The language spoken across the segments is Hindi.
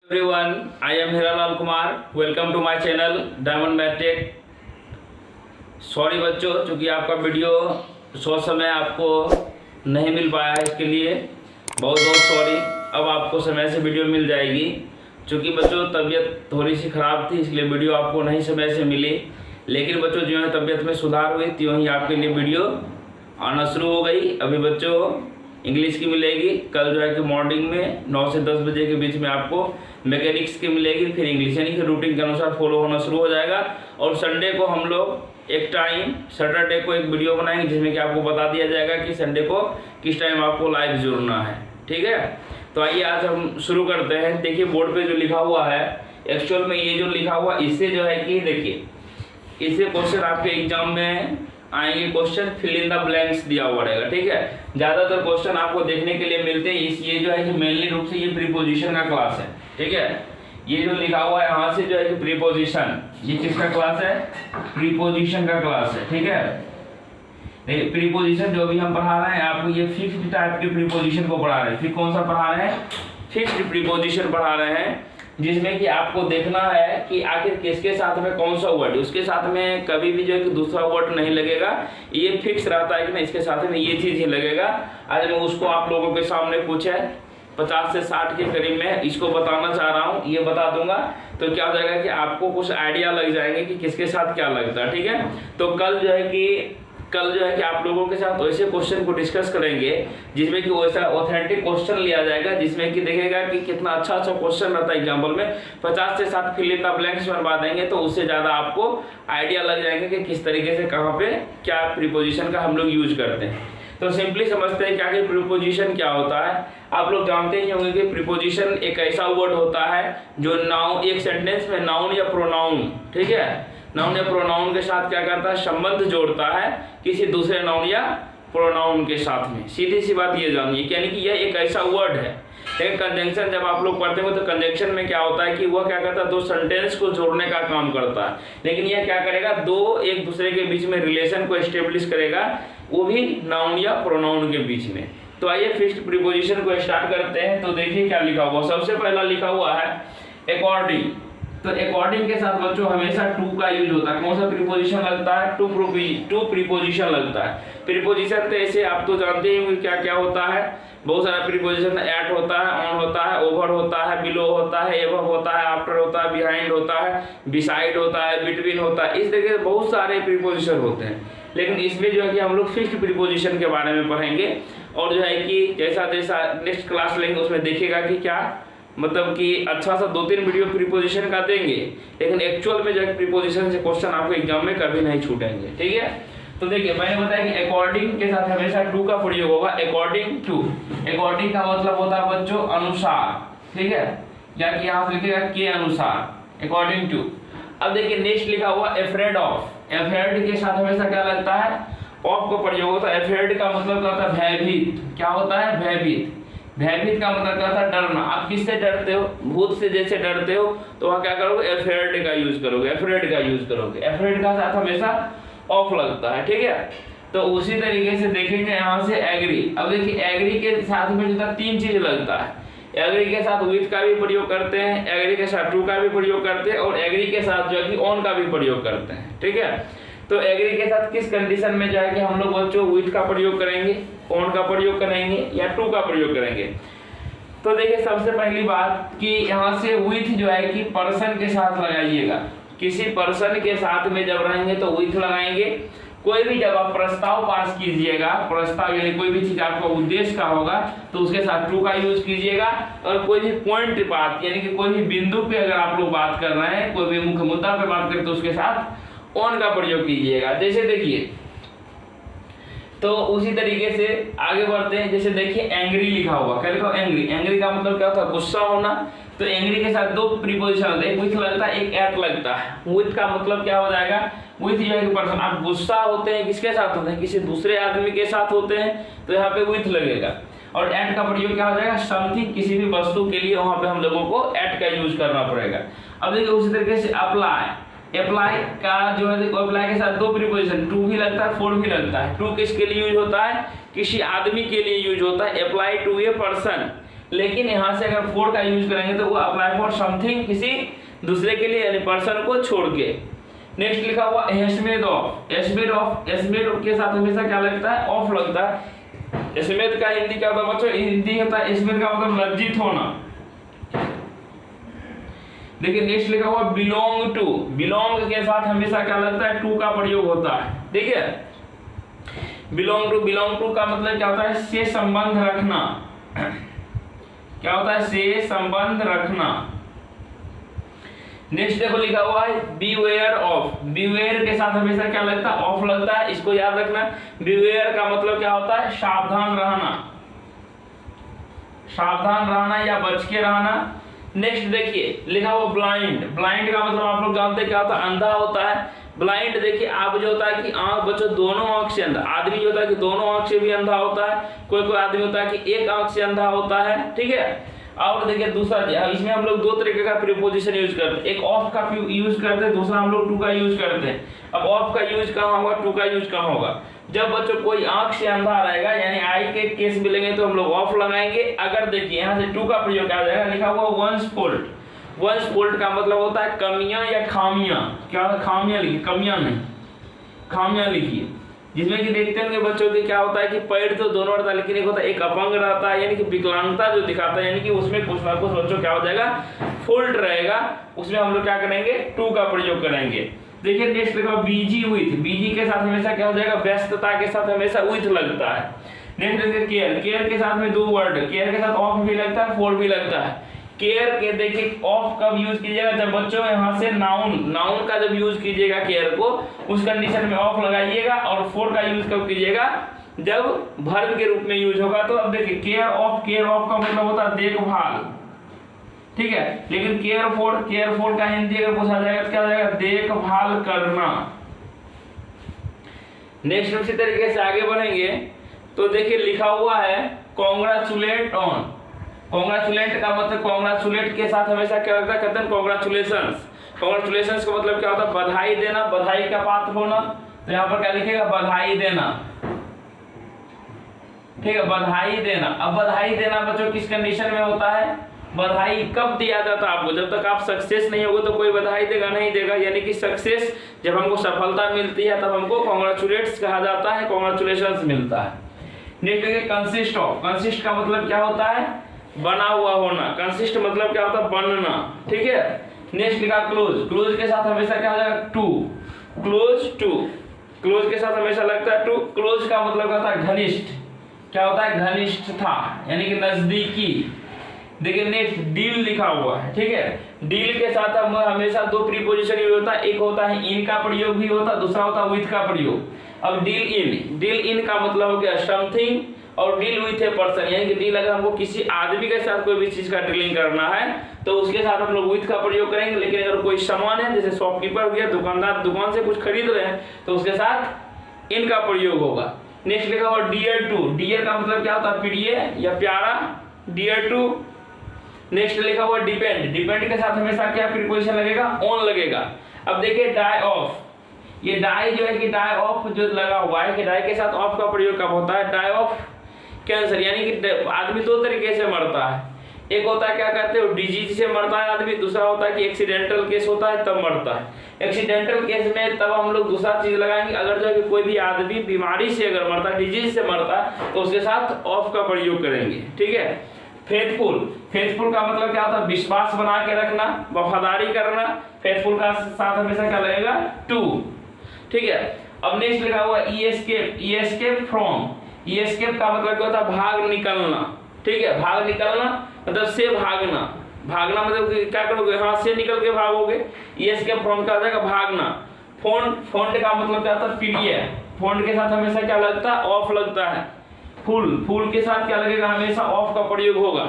Everyone, I am Hiralal Kumar. Welcome to my channel diamond math tech. Sorry बच्चों, चूँकि आपका वीडियो सोच समय आपको नहीं मिल पाया है, इसके लिए बहुत बहुत सॉरी। अब आपको समय से वीडियो मिल जाएगी। चूँकि बच्चों तबीयत थोड़ी सी ख़राब थी, इसलिए वीडियो आपको नहीं समय से मिली। लेकिन बच्चों जो है तबीयत में सुधार हुई, त्यों ही आपके लिए वीडियो आना शुरू हो गई। अभी बच्चों इंग्लिश की मिलेगी, कल जो है कि मॉर्निंग में 9 से 10 बजे के बीच में आपको मैकेनिक्स की मिलेगी। फिर इंग्लिश यानी कि रूटीन के अनुसार फॉलो होना शुरू हो जाएगा। और संडे को हम लोग एक टाइम, सैटरडे को एक वीडियो बनाएंगे जिसमें कि आपको बता दिया जाएगा कि संडे को किस टाइम आपको लाइव जुड़ना है। ठीक है, तो आइए आज हम शुरू करते हैं। देखिए बोर्ड पे जो लिखा हुआ है, एक्चुअल में ये जो लिखा हुआ इससे जो है कि देखिए इससे क्वेश्चन आपके एग्जाम में आएंगे। Question fill in the blanks दिया हुआ रहेगा। ठीक है, ज़्यादातर क्वेश्चन आपको देखने के लिए मिलते हैं। ये जो है कि मेनली रूप से ये प्रीपोजिशन का क्लास है। ठीक है, ये जो लिखा हुआ है यहाँ से जो है कि प्रीपोजिशन, ये किसका क्लास है? प्रीपोजिशन का क्लास है। ठीक है, देखिए प्रीपोजिशन जो भी हम पढ़ा रहे हैं आपको, ये फिक्स्ड टाइप के प्रीपोजिशन को पढ़ा रहे हैं। फिर कौन सा पढ़ा रहे हैं? फिक्स्ड प्रीपोजिशन पढ़ा रहे हैं, जिसमें कि आपको देखना है कि आखिर किसके साथ में कौन सा वर्ड, उसके साथ में कभी भी जो है कि दूसरा वर्ड नहीं लगेगा। ये फिक्स रहता है कि ना इसके साथ में ये चीज़ ही लगेगा। आज मैं उसको आप लोगों के सामने पूछा है 50 से 60 के करीब में इसको बताना चाह रहा हूँ, ये बता दूंगा। तो क्या हो जाएगा कि आपको कुछ आइडिया लग जाएंगे कि किसके साथ क्या लगता है। ठीक है, तो कल जो है कि आप लोगों के साथ वैसे क्वेश्चन को डिस्कस करेंगे जिसमें कि वैसा ऑथेंटिक क्वेश्चन लिया जाएगा, जिसमें कि देखेगा कि कितना अच्छा क्वेश्चन रहता है। एग्जाम्पल में 50 से 60 फिल इन द ब्लैंक्स बनवा देंगे तो उससे ज़्यादा आपको आइडिया लग जाएंगे कि किस तरीके से कहाँ पे क्या प्रीपोजिशन का हम लोग यूज करते हैं। तो सिंपली समझते हैं क्या कि प्रीपोजिशन क्या होता है। आप लोग जानते ही होंगे कि प्रीपोजिशन एक ऐसा वर्ड होता है जो नाउन, एक सेंटेंस में नाउन या प्रोनाउन, ठीक है, नाउन या प्रोनाउन के साथ क्या करता है? संबंध जोड़ता है किसी दूसरे नाउन या प्रोनाउन के साथ में। सीधी सी बात ये जानिए, यानी कि यह एक ऐसा वर्ड है। लेकिन कंजंक्शन जब आप लोग पढ़ते हो तो कंजंक्शन में क्या होता है कि वह क्या करता है? दो सेंटेंस को जोड़ने का काम करता है। लेकिन यह क्या करेगा? दो एक दूसरे के बीच में रिलेशन को एस्टेब्लिश करेगा, वो भी नाउन या प्रोनाउन के बीच में। तो आइए फिक्स्ड प्रीपोजिशन को स्टार्ट करते हैं। तो देखिए क्या लिखा हुआ, सबसे पहला लिखा हुआ है अकॉर्डिंग। तो अकॉर्डिंग के साथ बच्चों हमेशा टू का यूज होता है। कौन सा प्रीपोजिशन लगता है? टू प्रीपोजिशन लगता है। प्रीपोजिशन तो ऐसे आप तो जानते ही क्या क्या होता है, बहुत सारा प्रीपोजिशन एट होता है, ऑन होता है, ओवर होता है, बिलो होता है, एबव होता है, आफ्टर होता है, बिहाइंड होता है, बिसाइड होता है, बिटवीन होता है। इस तरीके से बहुत सारे प्रीपोजिशन होते हैं। लेकिन इसमें जो है कि हम लोग फिक्स्ड प्रीपोजिशन के बारे में पढ़ेंगे। और जो है कि जैसा जैसा नेक्स्ट क्लास लेंगे उसमें देखेगा कि क्या मतलब कि अच्छा सा 2-3 वीडियो प्रीपोजिशन का देंगे। लेकिन एक्चुअल में जो है प्रीपोजिशन से क्वेश्चन आपको एग्जाम में कभी नहीं छूटेंगे। ठीक है, तो देखिए मैंने बताया कि अकॉर्डिंग के साथ हमेशा टू का प्रयोग होगा। अकॉर्डिंग टू, अकॉर्डिंग का मतलब होता है बच्चों अनुसार। ठीक है, या कि यहाँ से लिखेगा के अनुसार, अकॉर्डिंग टू। अब देखिए नेक्स्ट लिखा हुआ अफ्रेड ऑफ। अफ्रेड के साथ हमेशा क्या लगता है? ऑफ का प्रयोग होता है। अफ्रेड का मतलब क्या होता है? भयभीत। क्या होता है? भयभीत। भयभीत का मतलब क्या होता है? डरना। आप किससे डरते हो? भूत से जैसे डरते हो तो वहाँ क्या करोगे? अफ्रेड का यूज करोगे, अफ्रेड का यूज करोगे। अफ्रेड का साथ हमेशा ऑफ लगता है। ठीक है, तो उसी तरीके से देखेंगे यहाँ से एग्री। अब देखिए एग्री के साथ में जो 3 चीज लगता है। एग्री के साथ विथ का भी प्रयोग करते हैं, एग्री के साथ टू का भी प्रयोग करते हैं, और एग्री के साथ जो है कि ऑन का भी प्रयोग करते हैं। ठीक है, तो एग्री के साथ किस कंडीशन में जो है कि हम लोग बच्चों विथ का प्रयोग करेंगे, ऑन का प्रयोग करेंगे या टू का प्रयोग करेंगे? तो देखिए सबसे पहली बात कि यहाँ से विथ जो है कि पर्सन के साथ लगाइएगा। किसी पर्सन के साथ में जब रहेंगे तो विथ लगाएंगे। कोई भी जब आप प्रस्ताव पास कीजिएगा, प्रस्ताव यानी कोई भी चीज आपका उद्देश्य का होगा तो उसके साथ टू का यूज कीजिएगा। और कोई भी पॉइंट बात यानी कि कोई भी बिंदु पे अगर आप लोग बात कर रहे हैं, कोई भी मुख्य मुद्दा पे बात करें तो उसके साथ ऑन का प्रयोग कीजिएगा। जैसे देखिए, तो उसी तरीके से आगे बढ़ते हैं। जैसे देखिए एंग्री लिखा हुआ, क्या लिखा? एंग्री। एंग्री का मतलब क्या होता है? गुस्सा होना। तो एंग्री के साथ 2 प्रीपोजिशन होते हैं, एक विथ लगता है, एक एट लगता है। विथ का मतलब क्या हो जाएगा? विथ जो है कि पर्सन, आप गुस्सा होते हैं किसके साथ होते हैं? किसी दूसरे आदमी के साथ होते हैं तो यहाँ पे विथ लगेगा। और एट का प्रयोग क्या हो जाएगा? समथिंग, किसी भी वस्तु के लिए वहां पे हम लोगों को एट का यूज करना पड़ेगा। अब देखिए उसी तरीके से अप्लाई। अप्लाई का जो है अप्लाई के साथ 2 प्रीपोजिशन, टू भी लगता है, फोर भी लगता है। टू किसके लिए यूज होता है? किसी आदमी के लिए यूज होता है। अप्लाई टू ए पर्सन, लेकिन यहाँ से अगर फॉर का यूज करेंगे तो वो अप्लाई फॉर समथिंग, किसी दूसरे के लिए यानी पर्सन को छोड़ के। नेक्स्ट लिखा हुआ एस्टिमेट ऑफ। एस्टिमेट के साथ हमेशा क्या लगता है, ऑफ लगता है। एस्टिमेट का हिंदी क्या होता है बच्चों, हिंदी होता है एस्टिमेट का मतलब लज्जित होना। देखिए नेक्स्ट लिखा हुआ बिलोंग टू। बिलोंग के साथ हमेशा क्या लगता है, टू का प्रयोग होता है। ठीक है, बिलोंग टू का मतलब क्या होता है, से संबंध रखना। क्या होता है, से संबंध रखना। नेक्स्ट देखो लिखा हुआ है बीवेयर ऑफ। बीवेयर के साथ हमेशा क्या लगता है, ऑफ लगता है, इसको याद रखना। बीवेयर का मतलब क्या होता है, सावधान रहना, सावधान रहना या बच के रहना। नेक्स्ट देखिए लिखा हुआ ब्लाइंड। ब्लाइंड का मतलब आप लोग जानते हैं क्या होता है, अंधा होता है। ब्लाइंड देखिए आप जो होता है कि आंख बच्चों दोनों आंख से अंधा, आदमी जो होता है कि दोनों आंख से भी अंधा होता है, कोई आदमी होता है कि एक आंख से अंधा होता है। ठीक है, और देखिए दूसरा इसमें हम लोग दो तरीके का प्रीपोजिशन यूज करते हैं, एक ऑफ का यूज करते हैं, दूसरा हम लोग टू का यूज करते हैं। अब ऑफ का यूज कहाँ होगा, टू का यूज कहाँ होगा, जब बच्चों कोई आंख से अंधा रहेगा यानी आई के केस मिलेंगे तो हम लोग ऑफ लगाएंगे। अगर देखिए यहाँ से टू का प्रयोग आ जाएगा, लिखा हुआ वंस फॉल्ट। वंस फॉल्ट का मतलब होता है कमियां या खामियां। क्या खामियां लिखिए, कमियां नहीं, खामियां लिखिए। जिसमें कि देखते होंगे बच्चों के क्या होता है कि पैर तो दोनों रहता है लेकिन एक होता है एक अपंग रहता है, यानी कि विकलांगता जो दिखाता है, यानी कि उसमें कुछ ना कुछ बच्चों क्या हो जाएगा, फॉल्ट रहेगा। उसमें हम लोग क्या करेंगे, टू का प्रयोग करेंगे। देखिए नेक्स्ट लिखा बिजी विथ। बिजी के साथ हमेशा क्या हो जाएगा, व्यस्तता के साथ हमेशा विथ लगता है। नेक्स्ट देखिए केयर। केयर के साथ में दो वर्ड, केयर के साथ ऑफ भी लगता है, फॉर भी लगता है। केयर के देखिए ऑफ कब यूज कीजिएगा, जब बच्चों यहाँ से नाउन का जब यूज कीजिएगा केयर को, उस कंडीशन में ऑफ लगाइएगा। और फॉर का यूज कब कीजिएगा, जब वर्ब के रूप में यूज होगा। तो अब देखिए केयर ऑफ का मतलब होता है देखभाल। ठीक है, लेकिन केयरफुल का हिंदी अगर पूछा जाएगा तो क्या हो जाएगा, देखभाल करना। नेक्स्ट उसी तरीके से आगे बढ़ेंगे तो देखिए लिखा हुआ है कॉन्ग्रेचुलेट ऑन। कॉन्ग्रेचुलेट का मतलब कॉन्ग्रेचुलेट के साथ हमेशा क्या लगता है, कहते हैं कॉन्ग्रेचुलेशंस। कॉन्ग्रेचुलेशंस का मतलब क्या होता है, बधाई देना, बधाई का पात्र होना। तो यहाँ पर क्या लिखेगा, बधाई देना। ठीक है, बधाई देना। अब बधाई देना बच्चों किस कंडीशन में होता है, बधाई कब दिया जाता है आपको, जब तक आप सक्सेस नहीं होगे तो कोई बधाई देगा नहीं देगा। यानी कि सक्सेस जब हमको सफलता मिलती है तब हमको कॉन्ग्रेचुलेट्स कहा जाता है, कॉन्ग्रेचुलेशंस मिलता है। नेक्स्ट है कंसिस्ट ऑफ। कंसिस्ट का मतलब क्या होता है, बना हुआ होना। कंसिस्ट मतलब क्या होता है, बनना। ठीक है, नेक्स्ट लिखा क्लोज। क्लोज के साथ हमेशा क्या हो जाएगा, टू। क्लोज के साथ हमेशा लगता है टू। क्लोज का मतलब होता है घनिष्ठ। क्या होता है, घनिष्ठता यानी कि नजदीकी। देखिए नेक्स्ट डील लिखा हुआ है। ठीक है, डील के साथ हम हमेशा दो प्रीपोजिशन यूज होता है, एक होता है इन का प्रयोग भी होता है, दूसरा होता है विथ का प्रयोग। अब डील इन का मतलब हो गया समथिंग, और डील विथ ए पर्सन, यानी कि डील अगर हमको किसी आदमी के साथ कोई भी चीज का डीलिंग करना है तो उसके साथ हम लोग विथ का प्रयोग करेंगे। लेकिन अगर कोई सामान है, जैसे शॉपकीपर हो गया, दुकानदार दुकान से कुछ खरीद रहे हैं, तो उसके साथ इन का प्रयोग होगा। नेक्स्ट लिखा हुआ डियर टू। डियर का मतलब क्या होता है, प्रिय या प्यारा, डियर टू। नेक्स्ट लिखा हुआ डिपेंड। डिपेंड के साथ हमेशा क्या प्रीपोजिशन लगेगा, ऑन लगेगा। अब देखिए डाई ऑफ। ये डाई जो है कि डाई ऑफ जो लगा हुआ है कि डाई के साथ ऑफ का प्रयोग कब होता है, डाई ऑफ कैंसर, यानी कि आदमी दो तरीके से मरता है। एक होता है क्या कहते हो, डिजीज से मरता है आदमी, दूसरा होता है कि एक्सीडेंटल केस होता है तब मरता है। एक्सीडेंटल केस में तब हम लोग दूसरा चीज लगाएंगे, अगर जो है कि कोई भी आदमी बीमारी से अगर मरता है, डिजीज से मरता है, तो उसके साथ ऑफ का प्रयोग करेंगे। ठीक है, फेथफुल का मतलब क्या होता है, विश्वास बना के रखना, वफादारी करना। फेथफुल का साथ हमेशा क्या लगेगा, टू। ठीक है, अब नेक्स्ट लिखा हुआ एस्केप फ्रॉम। एस्केप का मतलब क्या होता है, भाग निकलना। ठीक है, भाग निकलना मतलब से भागना। भागना मतलब क्या करोगे, हाथ से निकल के भागोगे। एस्केप फ्रॉम का हो जाएगा भागना। फोंट का मतलब क्या होता है, पीडीएफ। फोंट के साथ हमेशा क्या लगता है, ऑफ लगता है। फुल के साथ क्या लगेगा, हमेशा ऑफ का प्रयोग होगा।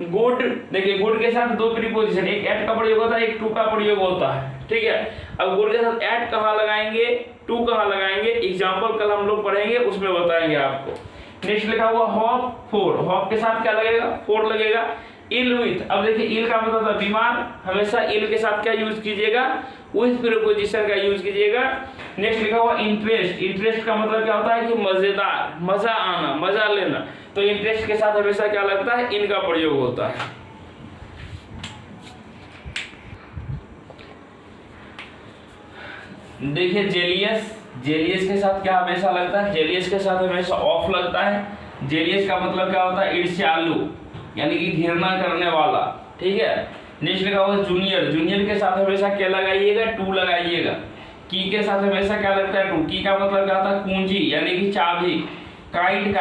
गुड, देखिए गुड के साथ दो प्रीपोजिशन, एक एट का प्रयोग होता है, एक टू का प्रयोग होता है। ठीक है, अब गुड के साथ एट कहाँ लगाएंगे, टू कहाँ लगाएंगे, एग्जाम्पल कल हम लोग पढ़ेंगे उसमें बताएंगे आपको। नेक्स्ट लिखा हुआ हॉप फोर। हॉप के साथ क्या लगेगा, फोर लगेगा। इल विथ। अब देखिए इल का मतलब है बीमार, हमेशा इल के साथ क्या यूज कीजिएगा, विथ प्रीपोजिशन का यूज कीजिएगा। नेक्स्ट लिखा हुआ इंटरेस्ट। इंटरेस्ट का मतलब क्या होता है कि मजेदार, मजा आना, मजा लेना। तो इंटरेस्ट के साथ हमेशा क्या लगता है, इन का प्रयोग होता है। देखिए जेलियस के साथ क्या हमेशा लगता है, जेलियस के साथ हमेशा ऑफ लगता है। जेलियस का मतलब क्या होता है, ईर्ष्यालु यानी कि घृणा करने वाला, ठीक है। नेक्स्ट लिखा हुआ जूनियर के साथ हमेशा क्या लगाइएगा, टू लगाइएगा। की के साथ हमेशा क्या लगता है, टू। की का मतलब क्या होता है, कुंजी यानी कि चाबी। काइंड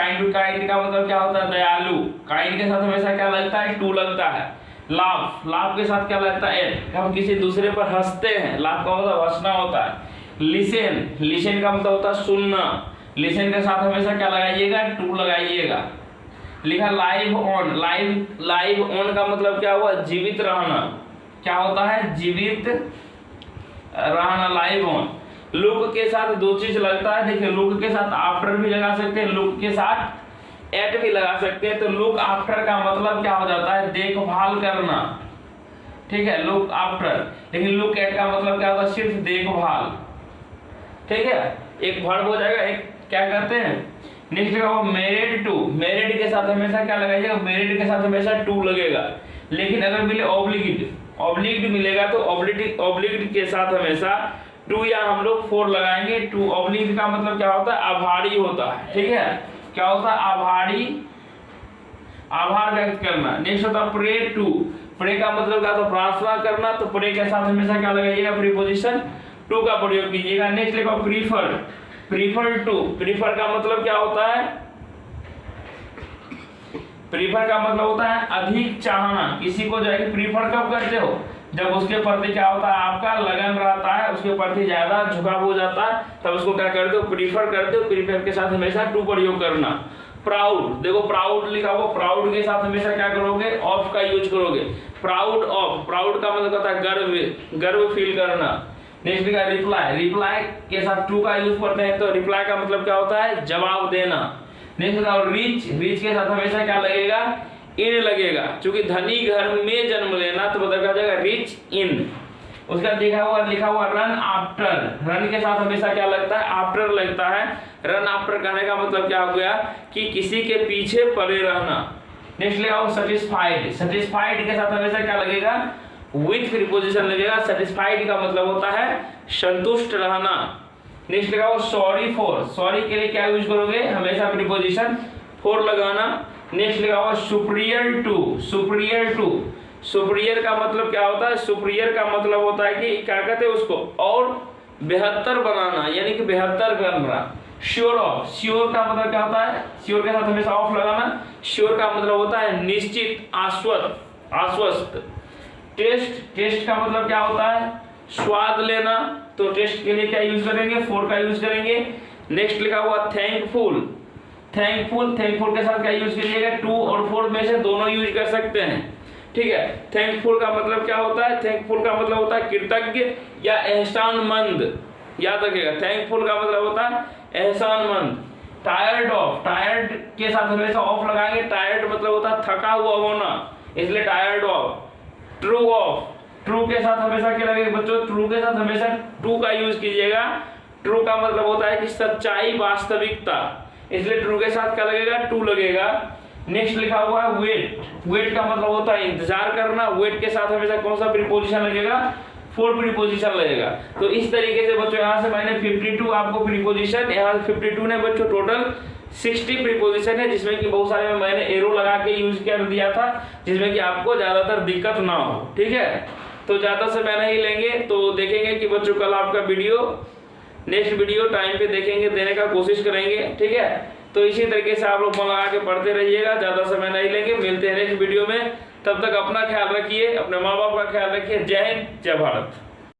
का मतलब क्या होता है, दयालु। काइंड के साथ हमेशा क्या लगता है, टू लगता है। लाफ के साथ क्या लगता है, एट। हम किसी दूसरे पर हंसते हैं, लाफ का मतलब हंसना होता है। लिसन का मतलब होता है सुनना। लिसन के साथ हमेशा क्या लगाइएगा, टू लगाइएगा। लिखा लाइव ऑन का मतलब क्या हुआ, जीवित रहना। क्या होता है, जीवित रहना, लाइव ऑन। लुक के साथ दो चीज लगता है। देखिए लुक के साथ आफ्टर भी लगा सकते हैं, लुक के साथ एट भी लगा सकते हैं। तो लुक आफ्टर का मतलब क्या हो जाता है, देखभाल करना, ठीक है, लुक आफ्टर। लेकिन लुक एट का मतलब क्या होता है, सिर्फ देखभाल, ठीक है। एक वर्ब हो जाएगा, एक क्या करते हैं। नेक्स्ट लगा मैरिड टू। मैरिड के साथ हमेशा क्या लगाइएगा, मैरिड के साथ हमेशा टू लगेगा। लेकिन अगर मिले ऑब्लिक्ड मिलेगा तो ऑब्लिक्ड के साथ हमेशा टू या हम लोग फोर लगाएंगे। टू ऑब्लिक्ड का मतलब क्या होता है, आभारी होता है, ठीक है। क्या होता है, आभारी, आभार व्यक्त करना। नेक्स्ट होता है प्रे टू। प्रे का मतलब क्या होता है, प्रार्थना करना। तो प्रे के साथ हमेशा क्या लगाइएगा, प्रीपोजिशन टू का प्रयोग कीजिएगा। नेक्स्ट लिखो प्रीफर टू। प्रीफर का मतलब क्या होता है, प्रीफर का मतलब होता है अधिक चाहना। किसी को जो है प्रीफर कब करते हो, जब उसके प्रति क्या होता है, आपका लगन रहता है, उसके प्रति ज्यादा झुकाव हो जाता है, तब उसको क्या करते हो, प्रीफर करते हो। प्रीफर के साथ हमेशा टू प्रयोग करना। प्राउड, देखो प्राउड लिखा हुआ, प्राउड के साथ हमेशा क्या करोगे, ऑफ का यूज करोगे। प्राउड ऑफ, प्राउड का मतलब होता है गर्व फील करना। नेक्स्ट लिखा रिप्लाई के साथ टू का यूज करते हैं, तो रिप्लाई का मतलब क्या होता है, जवाब देना। नेक्स्ट लिखा रिच के साथ हमेशा क्या लगेगा, इन लगेगा। क्योंकि धनी घर में जन्म लेना, तो मतलब क्या हो जाएगा, रिच इन। उसका लिखा हुआ रन आफ्टर। रन के साथ हमेशा क्या लगता है, आफ्टर लगता है। रन आफ्टर कहने का मतलब क्या हो गया, कि किसी के पीछे पड़े रहना। नेक्स्ट लिखा हुआ सेटिस्फाइड के साथ हमेशा क्या लगेगा, विथ प्रीपोजिशन लगेगा। सेटिस्फाइड का मतलब होता है संतुष्ट रहना। नेक्स्ट लिखा हुआ सॉरी के लिए क्या यूज करोगे, हमेशा प्रीपोजिशन फॉर लगाना। नेक्स्ट लिखा हुआ सुपीरियर टू। सुपीरियर का मतलब क्या होता है, सुपीरियर का मतलब होता है कि क्या कहते हैं उसको, और बेहतर बनाना, यानी कि बेहतर करना। श्योर का मतलब क्या होता है, श्योर के साथ हमेशा ऑफ लगाना। श्योर का मतलब होता है निश्चित, आश्वस्त। टेस्ट का मतलब क्या होता है, स्वाद लेना। तो टेस्ट के लिए क्या यूज करेंगे, फोर का यूज करेंगे। नेक्स्ट लिखा हुआ थैंकफुल के साथ क्या यूज कीजिएगा, टू और फोर में से दोनों यूज कर सकते हैं, ठीक है। थैंकफुल का मतलब क्या होता है, थैंकफुल का मतलब होता है कृतज्ञ या एहसानमंद, याद रखिएगा। थैंकफुल का मतलब होता है एहसानमंद। टायर्ड के साथ हमेशा ऑफ लगाएंगे। टायर्ड मतलब होता है थका हुआ होना, इसलिए टायर्ड ऑफ। ट्रू के साथ हमेशा क्या लगेगा बच्चों, ट्रू के साथ हमेशा टू का यूज कीजिएगा। ट्रू का मतलब होता है कि सच्चाई, वास्तविकता, इसलिए ट्रू के साथ क्या लगेगा, टू लगेगा। नेक्स्ट लिखा हुआ है वेट का मतलब होता है इंतजार करना। वेट के साथ हमेशा कौन सा प्रीपोजिशन लगेगा, फोर प्रीपोजिशन लगेगा। तो इस तरीके से बच्चों यहाँ से मैंने 52 आपको प्रीपोजिशन, यहाँ 52 ने बच्चों टोटल 60 प्रीपोजिशन है, जिसमें कि बहुत सारे में मैंने एरो लगा के यूज कर दिया था, जिसमें कि आपको ज्यादातर दिक्कत ना हो, ठीक है। तो ज्यादा समय नहीं लेंगे, तो देखेंगे कि बच्चों कल आपका नेक्स्ट वीडियो टाइम पे देखेंगे, देने का कोशिश करेंगे, ठीक है। तो इसी तरीके से आप लोग मन लगा के पढ़ते रहिएगा, ज्यादा समय नहीं लेंगे। मिलते हैं नेक्स्ट वीडियो में, तब तक अपना ख्याल रखिए, अपने माँ बाप का ख्याल रखिए। जय हिंद, जय भारत।